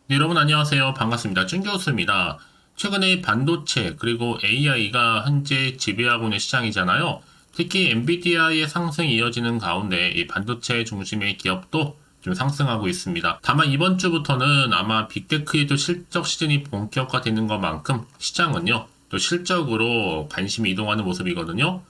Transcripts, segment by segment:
네, 여러분 안녕하세요. 반갑습니다. 쭝교수입니다. 최근에 반도체 그리고 AI가 현재 지배하고 있는 시장이잖아요. 특히 엔비디아의 상승이 이어지는 가운데 이 반도체 중심의 기업도 좀 상승하고 있습니다. 다만 이번 주부터는 아마 빅테크의 또 실적 시즌이 본격화되는 것만큼 시장은요, 또 실적으로 관심이 이동하는 모습이거든요.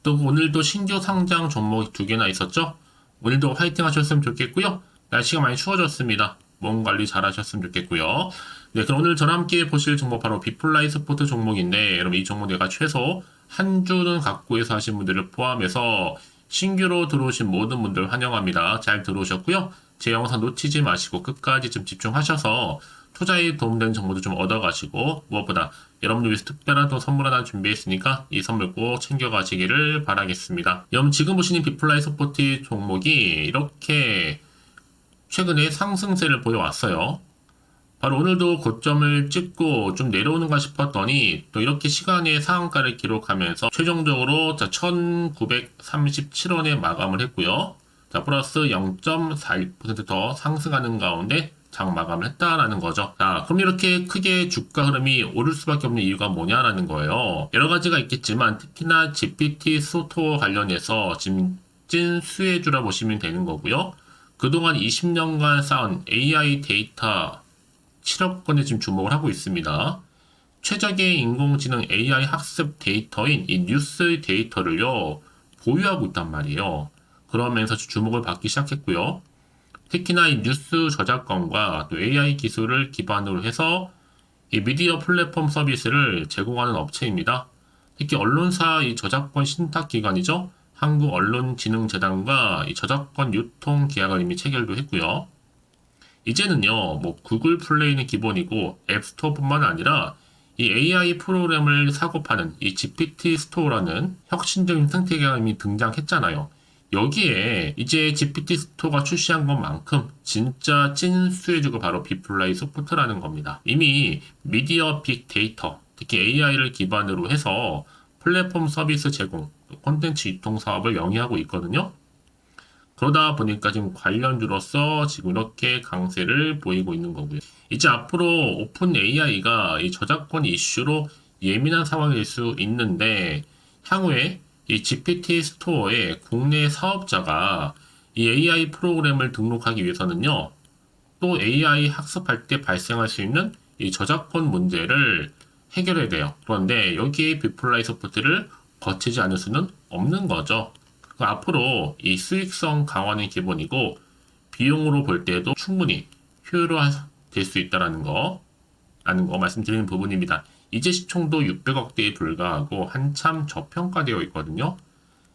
또 오늘도 신규 상장 종목이 두 개나 있었죠. 오늘도 화이팅 하셨으면 좋겠고요. 날씨가 많이 추워졌습니다. 몸 관리 잘 하셨으면 좋겠고요. 네, 그럼 오늘 저랑 함께 보실 종목 바로 비플라이 스포트 종목인데, 여러분 이 종목 내가 최소 한 주는 갖고 해서 하신 분들을 포함해서 신규로 들어오신 모든 분들 환영합니다. 잘 들어오셨고요. 제 영상 놓치지 마시고 끝까지 좀 집중하셔서 투자에 도움되는 정보도 좀 얻어가시고, 무엇보다 여러분들 위해서 특별한 또 선물 하나 준비했으니까 이 선물 꼭 챙겨가시기를 바라겠습니다. 여러분 지금 보시는 비플라이 스포트 종목이 이렇게 최근에 상승세를 보여왔어요. 바로 오늘도 고점을 찍고 좀 내려오는가 싶었더니 또 이렇게 시간의 상한가를 기록하면서 최종적으로 1937원에 마감을 했고요. 자, 플러스 0.41%더 상승하는 가운데 장 마감을 했다라는 거죠. 자, 그럼 이렇게 크게 주가 흐름이 오를 수밖에 없는 이유가 뭐냐라는 거예요. 여러 가지가 있겠지만 특히나 GPT 스토어 관련해서 지금 찐 수혜주라 보시면 되는 거고요. 그동안 20년간 쌓은 AI 데이터 7억 건에 지금 주목을 하고 있습니다. 최적의 인공지능 AI 학습 데이터인 이 뉴스 데이터를요, 보유하고 있단 말이에요. 그러면서 주목을 받기 시작했고요. 특히나 이 뉴스 저작권과 또 AI 기술을 기반으로 해서 이 미디어 플랫폼 서비스를 제공하는 업체입니다. 특히 언론사 이 저작권 신탁기관이죠. 한국언론진흥재단과 이 저작권 유통 계약을 이미 체결도 했고요. 이제는요, 뭐 구글 플레이는 기본이고 앱스토어뿐만 아니라 이 AI 프로그램을 사고 파는 이 GPT 스토어라는 혁신적인 생태계가 이미 등장했잖아요. 여기에 이제 GPT 스토어가 출시한 것만큼 진짜 찐 수혜주가 바로 비플라이 소프트라는 겁니다. 이미 미디어 빅데이터, 특히 AI를 기반으로 해서 플랫폼 서비스 제공, 콘텐츠 유통 사업을 영위하고 있거든요. 그러다 보니까 지금 관련주로서 지금 이렇게 강세를 보이고 있는 거고요. 이제 앞으로 오픈 AI가 이 저작권 이슈로 예민한 상황이 될 수 있는데 향후에 이 GPT 스토어에 국내 사업자가 이 AI 프로그램을 등록하기 위해서는요, 또 AI 학습할 때 발생할 수 있는 이 저작권 문제를 해결해야 돼요. 그런데 여기에 비플라이 소프트를 거치지 않을 수는 없는 거죠. 앞으로 이 수익성 강화는 기본이고 비용으로 볼 때도 충분히 효율화될 수 있다는 거 말씀드리는 부분입니다. 이제 시총도 600억대에 불과하고 한참 저평가되어 있거든요.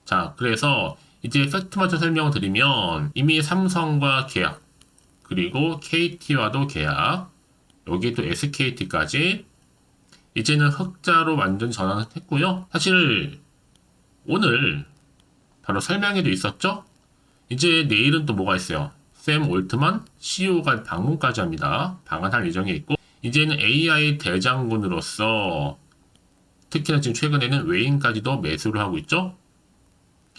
자, 그래서 이제 팩트마저 설명을 드리면 이미 삼성과 계약, 그리고 KT와도 계약, 여기에 또 SKT까지 이제는 흑자로 완전 전환을 했고요. 사실 오늘 바로 설명에도 있었죠? 이제 내일은 또 뭐가 있어요? 샘 올트만 CEO가 방문까지 합니다. 방한할 예정에 있고 이제는 AI 대장군으로서 특히나 지금 최근에는 외인까지도 매수를 하고 있죠?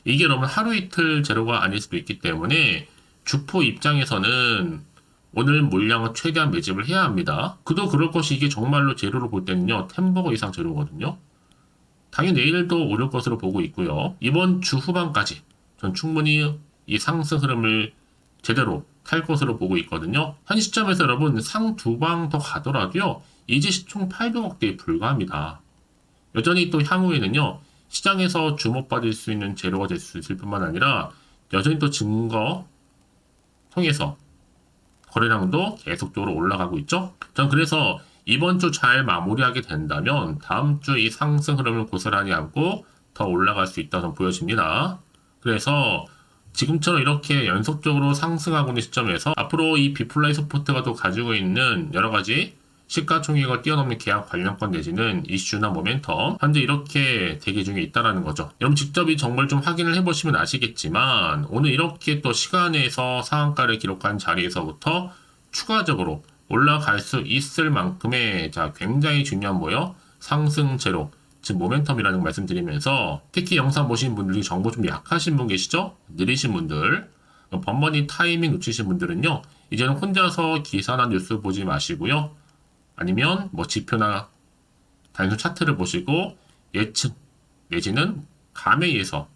이게 여러분 하루 이틀 제로가 아닐 수도 있기 때문에 주포 입장에서는 오늘 물량을 최대한 매집을 해야 합니다. 그도 그럴 것이 이게 정말로 제로로 볼 때는요, 템버거 이상 제로거든요. 당연히 내일도 오를 것으로 보고 있고요. 이번 주 후반까지 전 충분히 이 상승 흐름을 제대로 탈 것으로 보고 있거든요. 현 시점에서 여러분 상 두 방 더 가더라도요. 이제 시총 800억대에 불과합니다. 여전히 또 향후에는요. 시장에서 주목받을 수 있는 재료가 될 수 있을 뿐만 아니라 여전히 또 증거 통해서 거래량도 계속적으로 올라가고 있죠. 전 그래서 이번 주 잘 마무리하게 된다면 다음 주 이 상승 흐름을 고스란히 안고 더 올라갈 수 있다고 보여집니다. 그래서 지금처럼 이렇게 연속적으로 상승하고 있는 시점에서 앞으로 이 비플라이 소프트가 또 가지고 있는 여러 가지 시가총액을 뛰어넘는 계약 관련권 내지는 이슈나 모멘텀 현재 이렇게 대기 중에 있다라는 거죠. 여러분 직접 이 정보를 좀 확인을 해보시면 아시겠지만 오늘 이렇게 또 시간에서 상한가를 기록한 자리에서부터 추가적으로 올라갈 수 있을 만큼의 자 굉장히 중요한 뭐요? 상승 제로 즉 모멘텀이라는 걸 말씀드리면서 특히 영상 보신 분들이 정보 좀 약하신 분 계시죠? 느리신 분들 번번이 타이밍 놓치신 분들은요, 이제는 혼자서 기사나 뉴스 보지 마시고요. 아니면 뭐 지표나 단순 차트를 보시고 예측 내지는 감에 의해서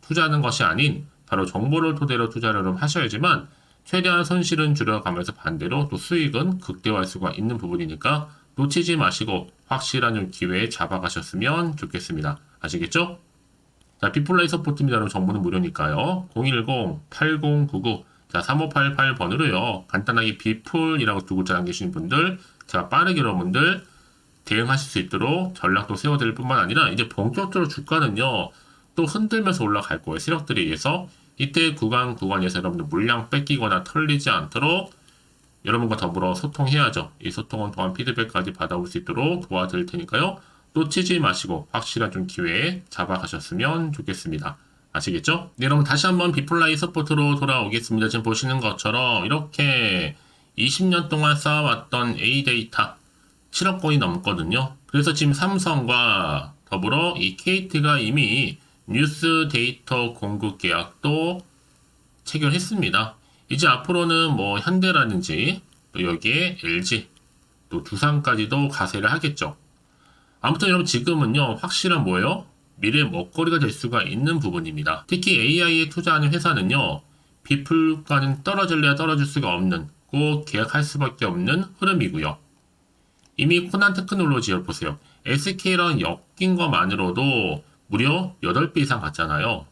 투자하는 것이 아닌 바로 정보를 토대로 투자를 하셔야지만 최대한 손실은 줄여가면서 반대로 또 수익은 극대화할 수가 있는 부분이니까 놓치지 마시고 확실한 좀 기회에 잡아가셨으면 좋겠습니다. 아시겠죠? 자, 비플라이 서포트입니다. 여러분 정보는 무료니까요. 010-8099 자, 3588번으로요. 간단하게 비풀이라고 두 글자 남기시는 분들, 자, 빠르게 여러분들 대응하실 수 있도록 전략도 세워드릴 뿐만 아니라 이제 본격적으로 주가는요, 또 흔들면서 올라갈 거예요. 세력들에 의해서. 이때 구간에서 여러분들 물량 뺏기거나 털리지 않도록 여러분과 더불어 소통해야죠. 이 소통은 또한 피드백까지 받아올 수 있도록 도와드릴 테니까요. 놓치지 마시고 확실한 좀 기회에 잡아가셨으면 좋겠습니다. 아시겠죠? 네, 여러분 다시 한번 비플라이 서포트로 돌아오겠습니다. 지금 보시는 것처럼 이렇게 20년 동안 쌓아왔던 A데이터 7억 건이 넘거든요. 그래서 지금 삼성과 더불어 이 KT가 이미 뉴스 데이터 공급 계약도 체결했습니다. 이제 앞으로는 뭐 현대라든지 또 여기에 LG 또 두산까지도 가세를 하겠죠. 아무튼 여러분 지금은요 확실한 뭐예요? 미래의 먹거리가 될 수가 있는 부분입니다. 특히 AI에 투자하는 회사는요 비플과는 떨어질래야 떨어질 수가 없는 꼭 계약할 수밖에 없는 흐름이고요. 이미 코난 테크놀로지를 보세요. SK랑 엮인 것만으로도 무려 8배 이상 갔잖아요.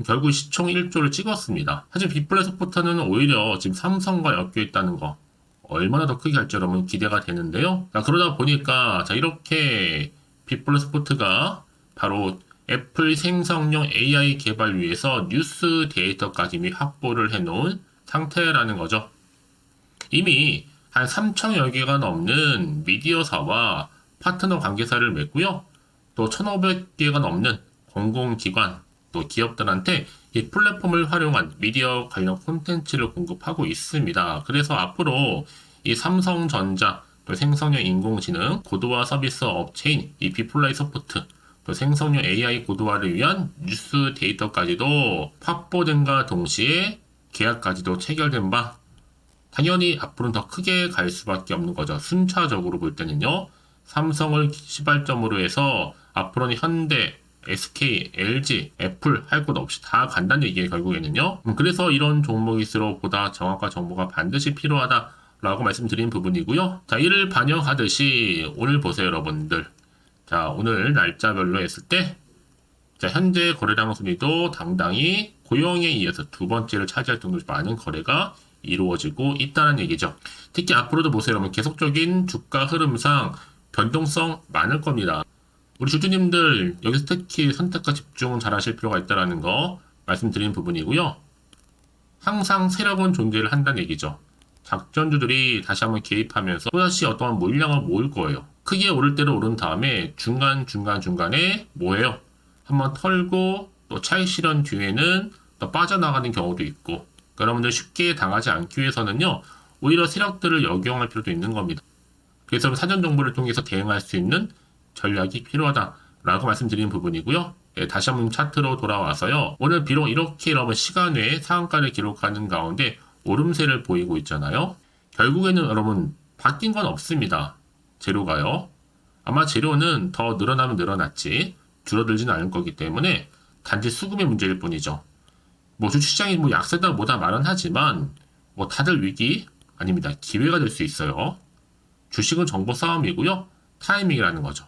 결국 시총 1조를 찍었습니다. 하지만 비플라이 서포터는 오히려 지금 삼성과 엮여 있다는 거 얼마나 더 크게 할지 여러분 기대가 되는데요. 자, 그러다 보니까 자 이렇게 비플라이 서포트가 바로 애플 생성용 AI 개발 위해서 뉴스 데이터까지 이미 확보를 해놓은 상태라는 거죠. 이미 한 3,000여 개가 넘는 미디어사와 파트너 관계사를 맺고요. 또 1,500개가 넘는 공공기관, 또 기업들한테 이 플랫폼을 활용한 미디어 관련 콘텐츠를 공급하고 있습니다. 그래서 앞으로 이 삼성전자, 또 생성형 인공지능 고도화 서비스 업체인 이 비플라이 서포트, 또 생성형 AI 고도화를 위한 뉴스 데이터까지도 확보된과 동시에 계약까지도 체결된 바 당연히 앞으로는 더 크게 갈 수밖에 없는 거죠. 순차적으로 볼 때는요. 삼성을 시발점으로 해서 앞으로는 현대, SK, LG, 애플 할 것 없이 다 간다는 얘기예요. 결국에는요. 그래서 이런 종목일수록 보다 정확한 정보가 반드시 필요하다라고 말씀드린 부분이고요. 자, 이를 반영하듯이 오늘 보세요, 여러분들. 자, 오늘 날짜별로 했을 때 자, 현재 거래량 순위도 당당히 고영에 이어서 두 번째를 차지할 정도로 많은 거래가 이루어지고 있다는 얘기죠. 특히 앞으로도 보세요, 여러분. 계속적인 주가 흐름상 변동성 많을 겁니다. 우리 주주님들 여기서 특히 선택과 집중 잘 하실 필요가 있다는 거 말씀드린 부분이고요. 항상 세력은 존재를 한다는 얘기죠. 작전주들이 다시 한번 개입하면서 또다시 어떠한 물량을 모을 거예요. 크게 오를 대로 오른 다음에 중간에 뭐예요? 한번 털고 또 차익 실현 뒤에는 또 빠져나가는 경우도 있고 그러니까 여러분들 쉽게 당하지 않기 위해서는요. 오히려 세력들을 역용할 필요도 있는 겁니다. 그래서 사전 정보를 통해서 대응할 수 있는 전략이 필요하다라고 말씀드리는 부분이고요. 네, 다시 한번 차트로 돌아와서요. 오늘 비록 이렇게 여러분 시간 외에 상한가를 기록하는 가운데 오름세를 보이고 있잖아요. 결국에는 여러분 바뀐 건 없습니다. 재료가요. 아마 재료는 더 늘어나면 늘어났지 줄어들지는 않을 거기 때문에 단지 수급의 문제일 뿐이죠. 뭐 주식시장이 뭐 약세다 뭐다 말은 하지만 뭐 다들 위기 아닙니다. 기회가 될 수 있어요. 주식은 정보 싸움이고요. 타이밍이라는 거죠.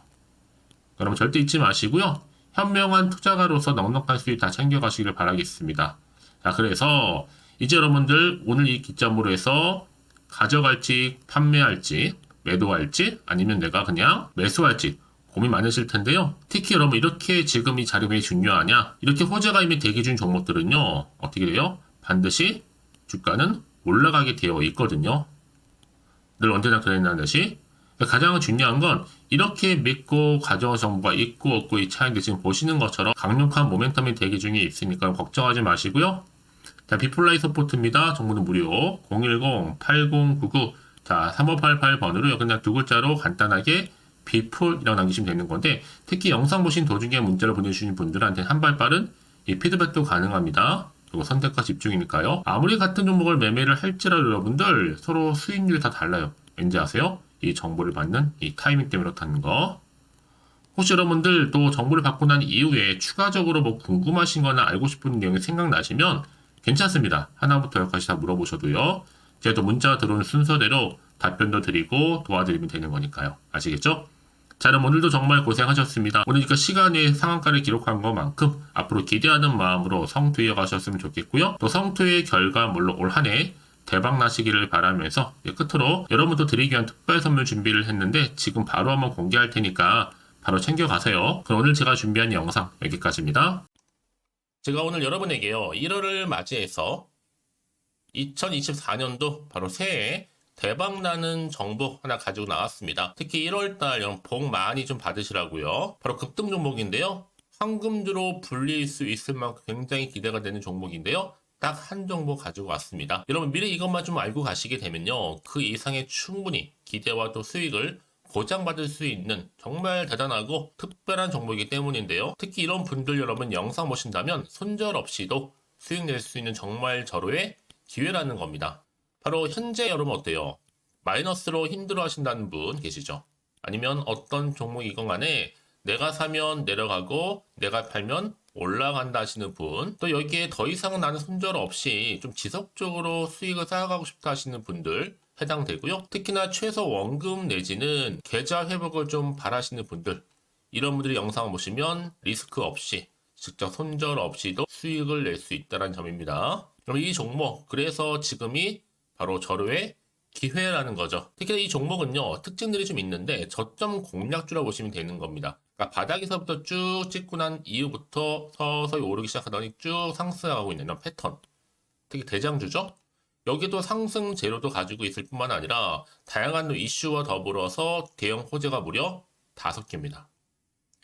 여러분 절대 잊지 마시고요. 현명한 투자가로서 넉넉한 수익 다 챙겨가시길 바라겠습니다. 자, 그래서 이제 여러분들 오늘 이 기점으로 해서 가져갈지 판매할지 매도할지 아니면 내가 그냥 매수할지 고민 많으실 텐데요. 특히 여러분 이렇게 지금 이 자리 왜 중요하냐? 이렇게 호재가 이미 대기 중 종목들은요. 어떻게 돼요? 반드시 주가는 올라가게 되어 있거든요. 늘 언제나 그랬다는 듯이 가장 중요한 건 이렇게 믿고 가져온 정보가 있고 없고 이 차이인데 지금 보시는 것처럼 강력한 모멘텀이 대기 중에 있으니까 걱정하지 마시고요. 자, 비플라이 서포트입니다. 정보는 무료 010-8099 자, 3588번으로 그냥 두 글자로 간단하게 비풀이라고 남기시면 되는 건데 특히 영상 보신 도중에 문자를 보내주신 분들한테 한 발 빠른 이 피드백도 가능합니다. 그리고 선택과 집중이니까요. 아무리 같은 종목을 매매를 할지라도 여러분들 서로 수익률이 다 달라요. 왠지 아세요? 이 정보를 받는 이 타이밍 때문에 그렇다는 거. 혹시 여러분들 또 정보를 받고 난 이후에 추가적으로 뭐 궁금하신 거나 알고 싶은 내용이 생각나시면 괜찮습니다. 하나부터 열까지 다 물어보셔도요. 제가 또 문자 들어오는 순서대로 답변도 드리고 도와드리면 되는 거니까요. 아시겠죠? 자, 그럼 오늘도 정말 고생하셨습니다. 오늘 시간에 상한가를 기록한 것만큼 앞으로 기대하는 마음으로 성투해 가셨으면 좋겠고요. 또 성투의 결과 물론 올 한 해 대박 나시기를 바라면서 끝으로 여러분도 드리기 위한 특별 선물 준비를 했는데 지금 바로 한번 공개할 테니까 바로 챙겨가세요. 그럼 오늘 제가 준비한 영상 여기까지입니다. 제가 오늘 여러분에게요. 1월을 맞이해서 2024년도 바로 새해 대박나는 정보 하나 가지고 나왔습니다. 특히 1월달 여러분 복 많이 좀 받으시라고요. 바로 급등 종목인데요. 황금주로 불릴 수 있을 만큼 굉장히 기대가 되는 종목인데요. 딱 한 종목 가지고 왔습니다. 여러분 미리 이것만 좀 알고 가시게 되면요. 그 이상의 충분히 기대와 또 수익을 보장받을 수 있는 정말 대단하고 특별한 종목이기 때문인데요. 특히 이런 분들 여러분 영상 보신다면 손절없이도 수익 낼 수 있는 정말 절호의 기회라는 겁니다. 바로 현재 여러분 어때요? 마이너스로 힘들어 하신다는 분 계시죠? 아니면 어떤 종목이건 간에 내가 사면 내려가고 내가 팔면 올라간다 하시는 분, 또 여기에 더 이상 나는 손절 없이 좀 지속적으로 수익을 쌓아가고 싶다 하시는 분들 해당되고요. 특히나 최소 원금 내지는 계좌 회복을 좀 바라시는 분들, 이런 분들이 영상을 보시면 리스크 없이 직접 손절 없이도 수익을 낼 수 있다는 점입니다. 그럼 이 종목, 그래서 지금이 바로 절호의 기회라는 거죠. 특히 이 종목은요, 특징들이 좀 있는데 저점 공략주라고 보시면 되는 겁니다. 그러니까 바닥에서부터 쭉 찍고 난 이후부터 서서히 오르기 시작하더니 쭉 상승하고 있는 이런 패턴. 특히 대장주죠. 여기도 상승 재료도 가지고 있을 뿐만 아니라 다양한 이슈와 더불어서 대형 호재가 무려 5개입니다.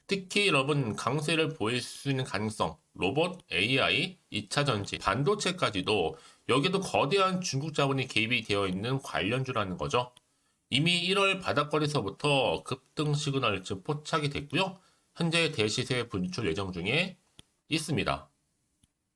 특히 여러분 강세를 보일 수 있는 가능성, 로봇, AI, 2차 전지, 반도체까지도 여기도 거대한 중국 자본이 개입이 되어 있는 관련주라는 거죠. 이미 1월 바닥권에서부터 급등 시그널 즉 포착이 됐고요. 현재 대시세 분출 예정 중에 있습니다.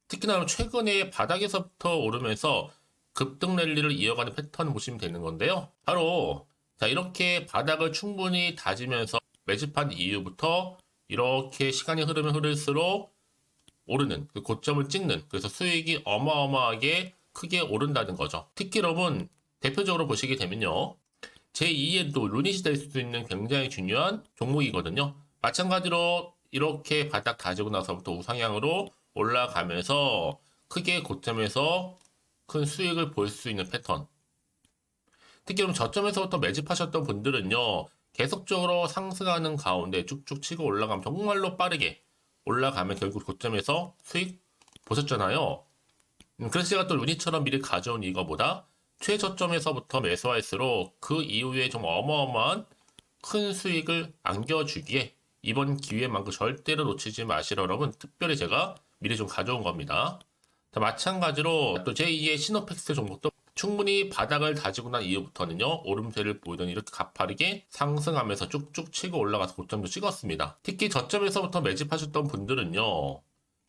특히나 최근에 바닥에서부터 오르면서 급등 랠리를 이어가는 패턴을 보시면 되는 건데요. 바로 자 이렇게 바닥을 충분히 다지면서 매집한 이후부터 이렇게 시간이 흐르면 흐를수록 오르는 그 고점을 찍는, 그래서 수익이 어마어마하게 크게 오른다는 거죠. 특히 여러분 대표적으로 보시게 되면요. 제2의 또 루닛이 될 수도 있는 굉장히 중요한 종목이거든요. 마찬가지로 이렇게 바닥 다지고 나서부터 우상향으로 올라가면서 크게 고점에서 큰 수익을 볼 수 있는 패턴. 특히 그럼 저점에서부터 매집하셨던 분들은요. 계속적으로 상승하는 가운데 쭉쭉 치고 올라가면 정말로 빠르게 올라가면 결국 고점에서 수익 보셨잖아요. 그래서 제가 또 루닛처럼 미리 가져온 이거보다 최저점에서부터 매수할수록 그 이후에 좀 어마어마한 큰 수익을 안겨주기에 이번 기회만큼 절대로 놓치지 마시라 여러분 특별히 제가 미리 좀 가져온 겁니다. 자, 마찬가지로 또 제2의 시노팩스 종목도 충분히 바닥을 다지고 난 이후부터는요 오름세를 보이더니 이렇게 가파르게 상승하면서 쭉쭉 치고 올라가서 고점도 찍었습니다. 특히 저점에서부터 매집하셨던 분들은요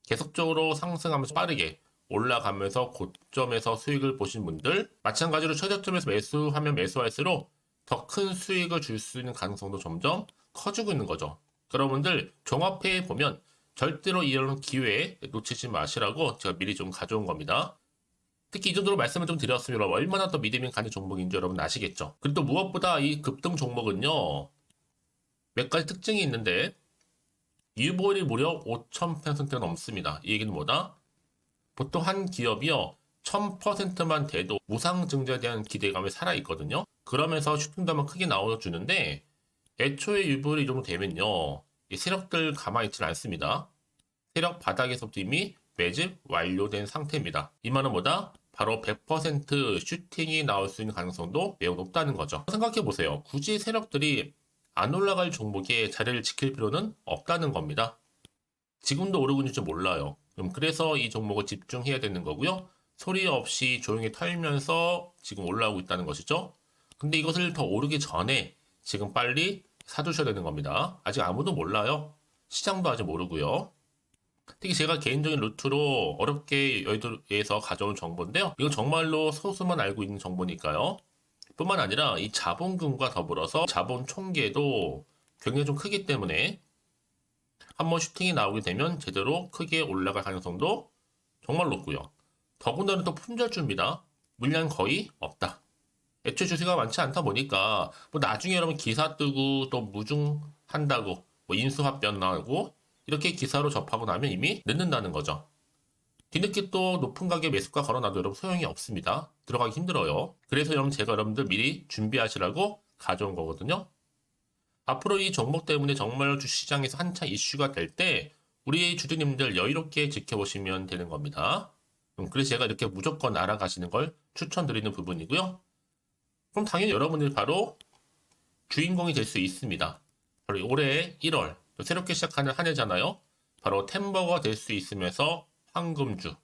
계속적으로 상승하면서 빠르게 올라가면서 고점에서 수익을 보신 분들, 마찬가지로 최저점에서 매수하면 매수할수록 더 큰 수익을 줄 수 있는 가능성도 점점 커지고 있는 거죠. 여러분들 종합해 보면 절대로 이런 기회에 놓치지 마시라고 제가 미리 좀 가져온 겁니다. 특히 이 정도로 말씀을 좀 드렸으면 얼마나 더 믿음이 가는 종목인지 여러분 아시겠죠? 그리고 또 무엇보다 이 급등 종목은요 몇 가지 특징이 있는데 유보율이 무려 5000%가 넘습니다. 이 얘기는 뭐다? 보통 한 기업이요 1000%만 돼도 무상증자에 대한 기대감이 살아있거든요. 그러면서 슈팅도 크게 나와주는데 애초에 유보율이 이 정도 되면요 이 세력들 가만히 있지 않습니다. 세력 바닥에서부터 이미 매집 완료된 상태입니다. 이 말은 뭐다? 바로 100% 슈팅이 나올 수 있는 가능성도 매우 높다는 거죠. 생각해보세요. 굳이 세력들이 안 올라갈 종목에 자리를 지킬 필요는 없다는 겁니다. 지금도 오르고 있는지 몰라요. 그래서 이 종목을 집중해야 되는 거고요. 소리 없이 조용히 털면서 지금 올라오고 있다는 것이죠. 근데 이것을 더 오르기 전에 지금 빨리 사두셔야 되는 겁니다. 아직 아무도 몰라요. 시장도 아직 모르고요. 특히 제가 개인적인 루트로 어렵게 여의도에서 가져온 정보인데요. 이건 정말로 소수만 알고 있는 정보니까요. 뿐만 아니라 이 자본금과 더불어서 자본 총계도 굉장히 좀 크기 때문에 한번 슈팅이 나오게 되면 제대로 크게 올라갈 가능성도 정말 높고요. 더군다나 또 품절주입니다. 물량 거의 없다. 애초에 주식가 많지 않다 보니까 뭐 나중에 여러분 기사 뜨고 또 무중한다고 뭐 인수합병 나고 이렇게 기사로 접하고 나면 이미 늦는다는 거죠. 뒤늦게 또 높은 가격에 매수가 걸어놔도 여러분 소용이 없습니다. 들어가기 힘들어요. 그래서 여러분 제가 여러분들 미리 준비하시라고 가져온 거거든요. 앞으로 이 종목 때문에 정말 주시장에서 한창 이슈가 될 때 우리 주주님들 여유롭게 지켜보시면 되는 겁니다. 그래서 제가 이렇게 무조건 알아가시는 걸 추천드리는 부분이고요. 그럼 당연히 여러분들이 바로 주인공이 될 수 있습니다. 바로 올해 1월 새롭게 시작하는 한 해잖아요. 바로 템버가 될 수 있으면서 황금주,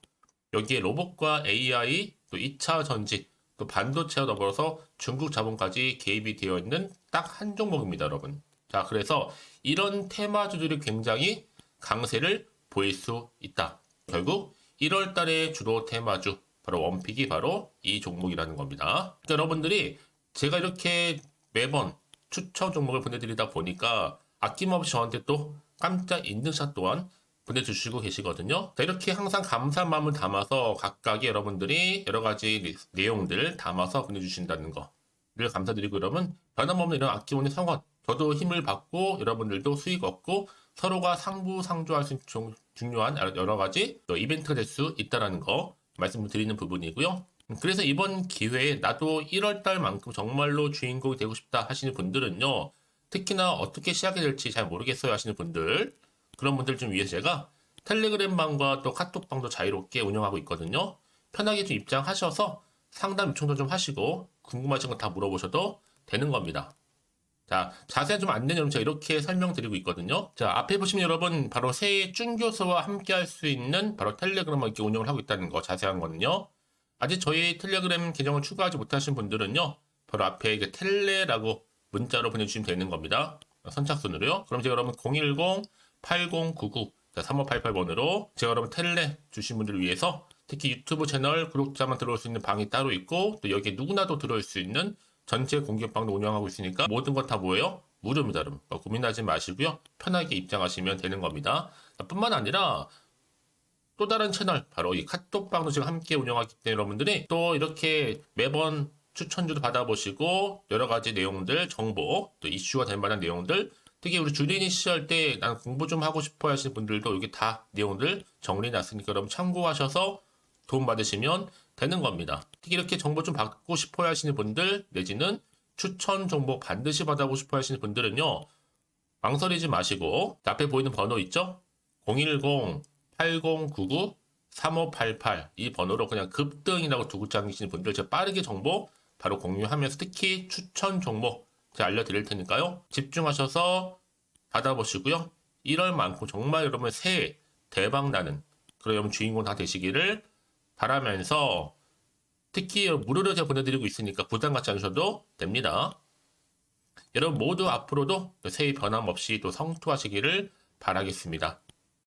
여기에 로봇과 AI, 또 2차 전지, 또 반도체와 더불어서 중국 자본까지 개입이 되어 있는 딱 한 종목입니다, 여러분. 자, 그래서 이런 테마주들이 굉장히 강세를 보일 수 있다. 결국 1월 달에 주로 테마주, 바로 원픽이 바로 이 종목이라는 겁니다. 그러니까 여러분들이 제가 이렇게 매번 추천 종목을 보내드리다 보니까 아낌없이 저한테 또 깜짝 인증샷 또한 보내주시고 계시거든요. 자, 이렇게 항상 감사한 마음을 담아서 각각의 여러분들이 여러 가지 내용들 담아서 보내주신다는 거를 감사드리고, 여러분 변함없는 이런 아낌없는 성원, 저도 힘을 받고 여러분들도 수익 얻고 서로가 상부상조할 수 있는 중요한 여러 가지 이벤트가 될 수 있다는 거 말씀드리는 부분이고요. 그래서 이번 기회에 나도 1월달만큼 정말로 주인공이 되고 싶다 하시는 분들은요, 특히나 어떻게 시작이 될지 잘 모르겠어요 하시는 분들, 그런 분들 좀 위해서 제가 텔레그램방과 또 카톡방도 자유롭게 운영하고 있거든요. 편하게 좀 입장하셔서 상담 요청도 좀 하시고 궁금하신 거 다 물어보셔도 되는 겁니다. 자, 자세한 좀 안내는 여러분 제가 이렇게 설명드리고 있거든요. 자, 앞에 보시면 여러분 바로 새해 쭌교수와 함께 할 수 있는 바로 텔레그램을 이렇게 운영을 하고 있다는 거, 자세한 거는요. 아직 저희 텔레그램 계정을 추가하지 못하신 분들은요, 바로 앞에 이게 텔레라고 문자로 보내주시면 되는 겁니다. 선착순으로요. 그럼 제가 여러분 010-8099-3588번으로 제가 여러분 텔레 주신 분들을 위해서 특히 유튜브 채널 구독자만 들어올 수 있는 방이 따로 있고, 또 여기에 누구나도 들어올 수 있는 전체 공개방도 운영하고 있으니까 모든 것 다 뭐예요? 무료입니다, 여러분. 고민하지 마시고요. 편하게 입장하시면 되는 겁니다. 뿐만 아니라 또 다른 채널, 바로 이 카톡방도 지금 함께 운영하기 때문에 여러분들이 또 이렇게 매번 추천주도 받아보시고 여러 가지 내용들, 정보, 또 이슈가 될 만한 내용들, 특히 우리 주린이 시절 때 난 공부 좀 하고 싶어 하시는 분들도 여기 다 내용들 정리해놨으니까 여러분 참고하셔서 도움 받으시면 되는 겁니다. 특히 이렇게 정보 좀 받고 싶어 하시는 분들, 내지는 추천 정보 반드시 받아보고 싶어 하시는 분들은요, 망설이지 마시고 앞에 보이는 번호 있죠? 010-8099-3588 이 번호로 그냥 급등이라고 두고 당기시는 분들 제가 빠르게 정보 바로 공유하면서 특히 추천 종목 제가 알려드릴 테니까요. 집중하셔서 받아보시고요. 1월만큼 정말 여러분 새해 대박나는 그런 여러분 주인공 다 되시기를 바라면서, 특히 무료로 제가 보내드리고 있으니까 부담 갖지 않으셔도 됩니다. 여러분 모두 앞으로도 새해 변함없이 또 성투하시기를 바라겠습니다.